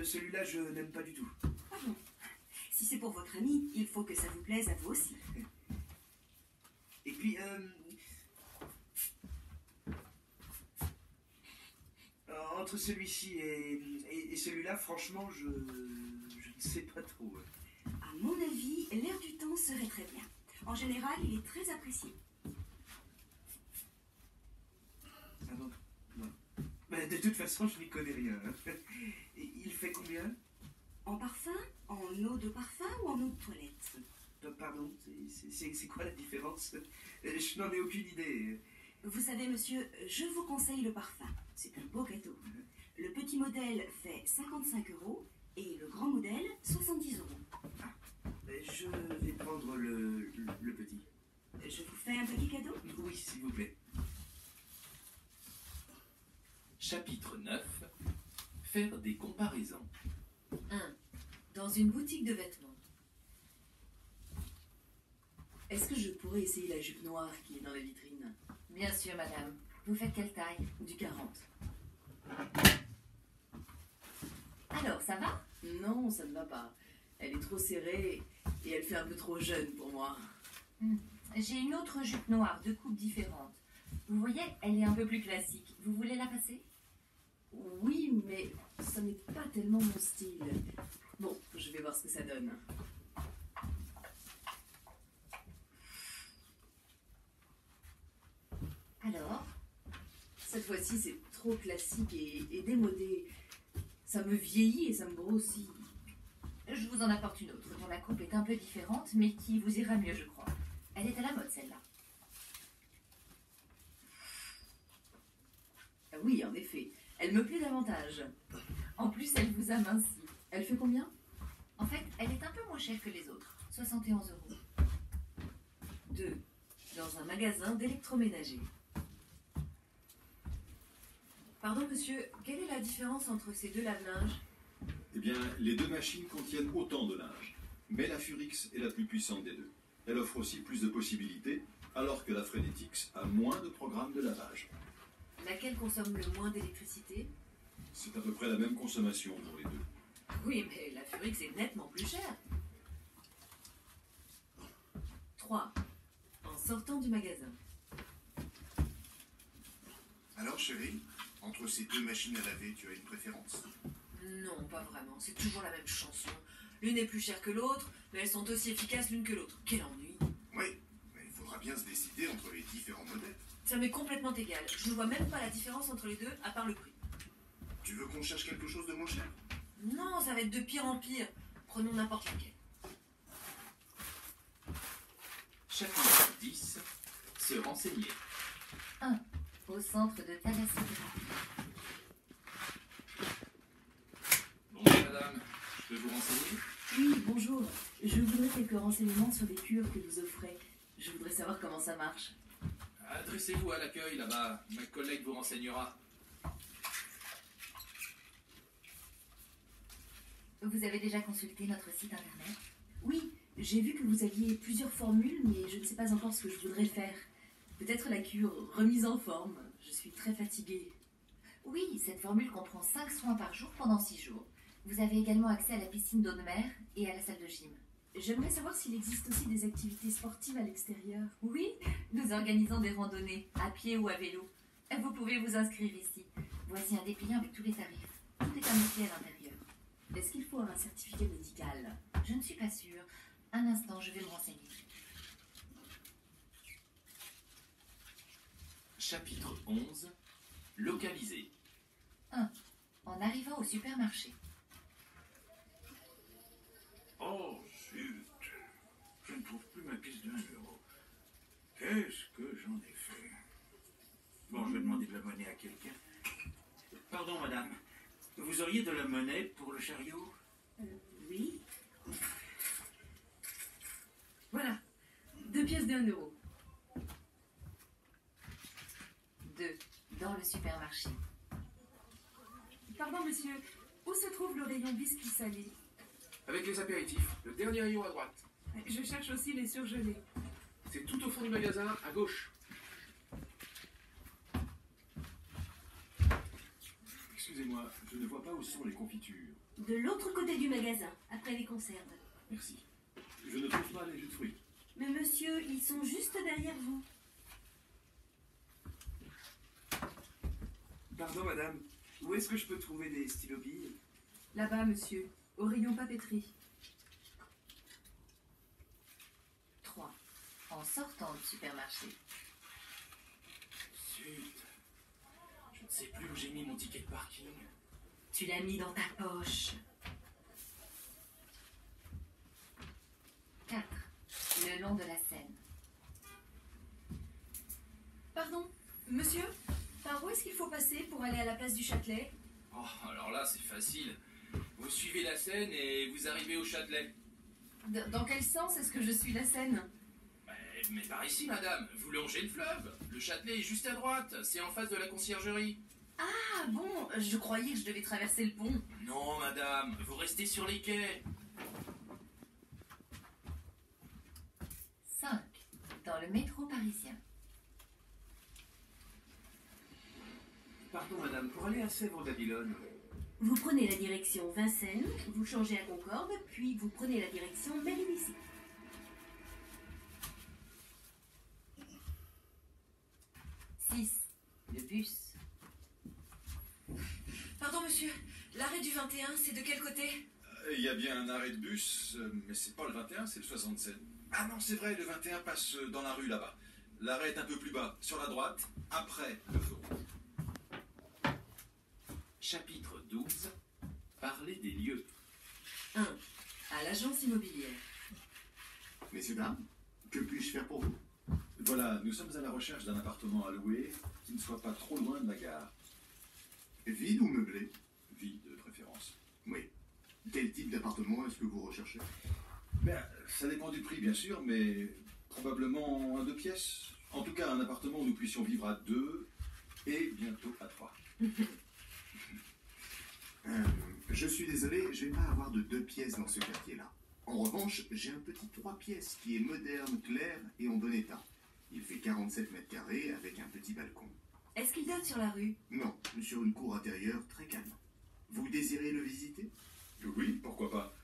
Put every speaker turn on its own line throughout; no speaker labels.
celui-là, je n'aime pas du tout.
Ah bon? Si c'est pour votre ami, il faut que ça vous plaise à vous aussi.
Et puis, entre celui-ci et celui-là, franchement, je ne sais pas trop.
À mon avis, l'air du temps serait très bien. En général, il est très apprécié.
Ah non, non. Mais de toute façon, je n'y connais rien. Il fait combien?
En parfum, en eau de parfum ou en eau de toilette?
Pardon, c'est quoi la différence? Je n'en ai aucune idée.
Vous savez, monsieur, je vous conseille le parfum. C'est un beau cadeau. Le petit modèle fait 55 € et le grand modèle 70 €.
Je vais prendre le petit.
Je vous fais un petit cadeau?
Oui, s'il vous plaît.
Chapitre 9. Faire des comparaisons.
1. Dans une boutique de vêtements. Est-ce que je pourrais essayer la jupe noire qui est dans la vitrine?
Bien sûr, madame. Vous faites quelle taille?
Du 40.
Alors, ça va?
Non, ça ne va pas. Elle est trop serrée et elle fait un peu trop jeune pour moi.
J'ai une autre jupe noire, de coupes différentes. Vous voyez, elle est un peu plus classique. Vous voulez la passer?
Oui, mais ça n'est pas tellement mon style. Bon, je vais voir ce que ça donne.
Alors?
Cette fois-ci, c'est trop classique et démodé. Ça me vieillit et ça me grossit.
Je vous en apporte une autre, dont la coupe est un peu différente, mais qui vous ira mieux, je crois. Elle est à la mode, celle-là.
Ah oui, en effet. Elle me plaît davantage.
En plus, elle vous amincit.
Elle fait combien?
En fait, elle est un peu moins chère que les autres. 71 €.
2. Dans un magasin d'électroménager. Pardon, monsieur, quelle est la différence entre ces deux lave-linges?
Eh bien, les deux machines contiennent autant de linge, mais la Furix est la plus puissante des deux. Elle offre aussi plus de possibilités, alors que la Frenetix a moins de programmes de lavage.
Laquelle consomme le moins d'électricité?
C'est à peu près la même consommation pour les deux.
Oui, mais la Furix est nettement plus chère. 3. En sortant du magasin.
Alors, chérie, entre ces deux machines à laver, tu as une préférence?
Non, pas vraiment. C'est toujours la même chanson. L'une est plus chère que l'autre, mais elles sont aussi efficaces l'une que l'autre. Quel ennui.
Oui, mais il faudra bien se décider entre les différents modèles.
Ça m'est complètement égal. Je ne vois même pas la différence entre les deux, à part le prix.
Tu veux qu'on cherche quelque chose de moins cher?
Non, ça va être de pire en pire. Prenons n'importe laquelle.
Chapitre 10. Se renseigner.
1. Au centre de thalassothérapie.
Bonjour madame, je peux vous renseigner?
Oui, bonjour. Je voudrais quelques renseignements sur les cures que vous offrez. Je voudrais savoir comment ça marche.
Adressez-vous à l'accueil là-bas, ma collègue vous renseignera.
Vous avez déjà consulté notre site internet?
Oui, j'ai vu que vous aviez plusieurs formules, mais je ne sais pas encore ce que je voudrais faire. Peut-être la cure remise en forme. Je suis très fatiguée.
Oui, cette formule comprend 5 soins par jour pendant 6 jours. Vous avez également accès à la piscine d'eau de mer et à la salle de gym.
J'aimerais savoir s'il existe aussi des activités sportives à l'extérieur.
Oui, nous organisons des randonnées, à pied ou à vélo. Vous pouvez vous inscrire ici. Voici un dépliant avec tous les tarifs. Tout est indiqué à l'intérieur.
Est-ce qu'il faut un certificat médical?
Je ne suis pas sûre. Un instant, je vais me renseigner.
Chapitre 11. Localiser.
1. En arrivant au supermarché.
Oh, zut. Je ne trouve plus ma pièce de 1 €. Qu'est-ce que j'en ai fait? Bon, je vais demander de la monnaie à quelqu'un. Pardon, madame. Vous auriez de la monnaie pour le chariot?
Oui. Voilà. 2 pièces de 1 €.
2. Dans le supermarché.
Pardon, monsieur. Où se trouve le rayon biscuits salés?
Avec les apéritifs, le dernier rayon à droite.
Je cherche aussi les surgelés.
C'est tout au fond du magasin, à gauche.
Excusez-moi, je ne vois pas où sont les confitures.
De l'autre côté du magasin, après les conserves.
Merci. Je ne trouve pas les jus de fruits.
Mais monsieur, ils sont juste derrière vous.
Pardon, madame. Où est-ce que je peux trouver des stylo-billes?
Là-bas, monsieur, au rayon papeterie.
3. En sortant du supermarché.
Zut. Je ne sais plus où j'ai mis mon ticket de parking.
Tu l'as mis dans ta poche.
4. Le long de la Seine.
Pardon, monsieur, par où est-ce qu'il faut passer pour aller à la place du Châtelet?
Oh, alors là, c'est facile. Vous suivez la Seine et vous arrivez au Châtelet.
Dans quel sens est-ce que je suis la Seine?
Mais par ici, madame. Vous longez le fleuve. Le Châtelet est juste à droite. C'est en face de la conciergerie.
Ah bon, je croyais que je devais traverser le pont.
Non, madame. Vous restez sur les quais.
5. Dans le métro parisien.
Pardon, madame. Pour aller à Sèvres-Babylone.
Vous prenez la direction Vincennes, vous changez à Concorde, puis vous prenez la direction Mélinissi.
6. Le bus.
Pardon, monsieur, l'arrêt du 21, c'est de quel côté?
Il y a bien un arrêt de bus, mais c'est pas le 21, c'est le 67. Ah non, c'est vrai, le 21 passe dans la rue là-bas. L'arrêt est un peu plus bas, sur la droite, après le feu rouge.
Chapitre 12. Parler des lieux.
1. À l'agence immobilière.
Messieurs, dames, que puis-je faire pour vous?
Voilà, nous sommes à la recherche d'un appartement à louer qui ne soit pas trop loin de la gare.
Vide ou meublé?
Vide de préférence.
Oui. Quel type d'appartement est-ce que vous recherchez?
Ben, ça dépend du prix bien sûr, mais probablement un 2 pièces. En tout cas, un appartement où nous puissions vivre à 2 et bientôt à 3.
Je suis désolé, je vais pas avoir de 2 pièces dans ce quartier-là. En revanche, j'ai un petit 3 pièces qui est moderne, clair et en bon état. Il fait 47 mètres carrés avec un petit balcon.
Est-ce qu'il donne sur la rue?
Non, sur une cour intérieure très calme. Vous désirez le visiter?
Oui, pourquoi pas.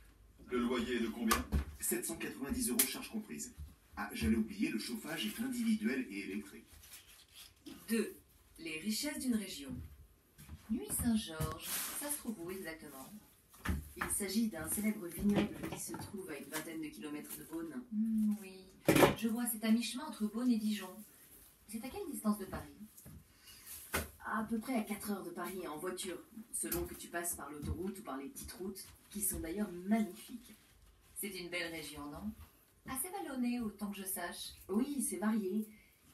Le loyer est de combien?
790 € charges comprises. Ah, j'allais oublier, le chauffage est individuel et électrique.
2. Les richesses d'une région.
Nuit Saint-Georges. Ça se trouve où exactement?
Il s'agit d'un célèbre vignoble qui se trouve à une vingtaine de kilomètres de Beaune.
Oui. Je vois, c'est à mi-chemin entre Beaune et Dijon. C'est à quelle distance de Paris?
À peu près à 4 heures de Paris en voiture, selon que tu passes par l'autoroute ou par les petites routes, qui sont d'ailleurs magnifiques.
C'est une belle région, non? Assez vallonnée, autant que je sache.
Oui, c'est varié,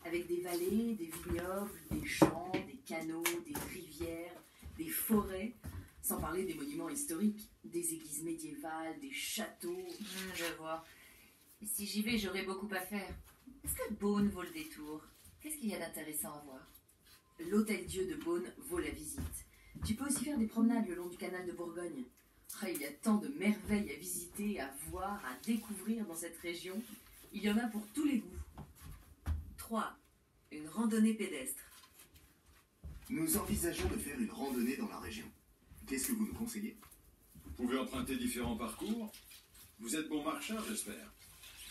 avec des vallées, des vignobles, des champs, des canaux, des rivières, des forêts, sans parler des monuments historiques, des églises médiévales, des châteaux.
Je vois. Et si j'y vais, j'aurai beaucoup à faire. Est-ce que Beaune vaut le détour? Qu'est-ce qu'il y a d'intéressant à voir?
L'Hôtel-Dieu de Beaune vaut la visite. Tu peux aussi faire des promenades le long du canal de Bourgogne. Ah, il y a tant de merveilles à visiter, à voir, à découvrir dans cette région. Il y en a pour tous les goûts. 3. Une randonnée pédestre.
Nous envisageons de faire une randonnée dans la région. Qu'est-ce que vous nous conseillez?
Vous pouvez emprunter différents parcours. Vous êtes bon marcheur, j'espère.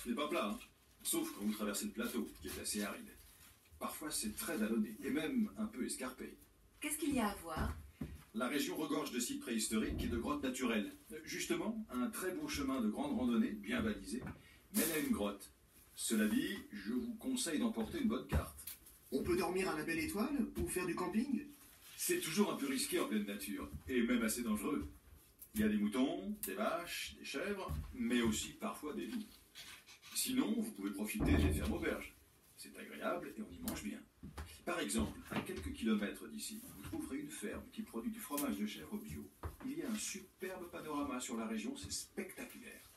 Ce n'est pas plat, hein? Sauf quand vous traversez le plateau, qui est assez aride. Parfois, c'est très vallonné, et même un peu escarpé.
Qu'est-ce qu'il y a à voir?
La région regorge de sites préhistoriques et de grottes naturelles. Justement, un très beau chemin de grande randonnée, bien balisé, mène à une grotte. Cela dit, je vous conseille d'emporter une bonne carte.
On peut dormir à la Belle Étoile ou faire du camping?
C'est toujours un peu risqué en pleine nature, et même assez dangereux. Il y a des moutons, des vaches, des chèvres, mais aussi parfois des loups. Sinon, vous pouvez profiter des fermes auberges. C'est agréable et on y mange bien. Par exemple, à quelques kilomètres d'ici, vous trouverez une ferme qui produit du fromage de chèvre bio. Il y a un superbe panorama sur la région, c'est spectaculaire.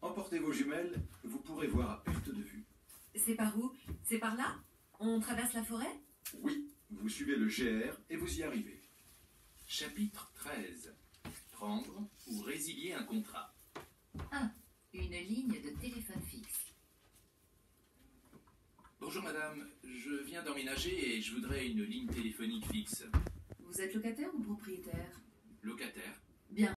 Emportez vos jumelles, vous pourrez voir à perte de vue.
C'est par où? C'est par là? On traverse la forêt?
Oui, vous suivez le GR et vous y arrivez.
Chapitre 13. Prendre ou résilier un contrat.
1. Une ligne de téléphone fixe.
Bonjour madame, je viens d'emménager et je voudrais une ligne téléphonique fixe.
Vous êtes locataire ou propriétaire?
Locataire.
Bien.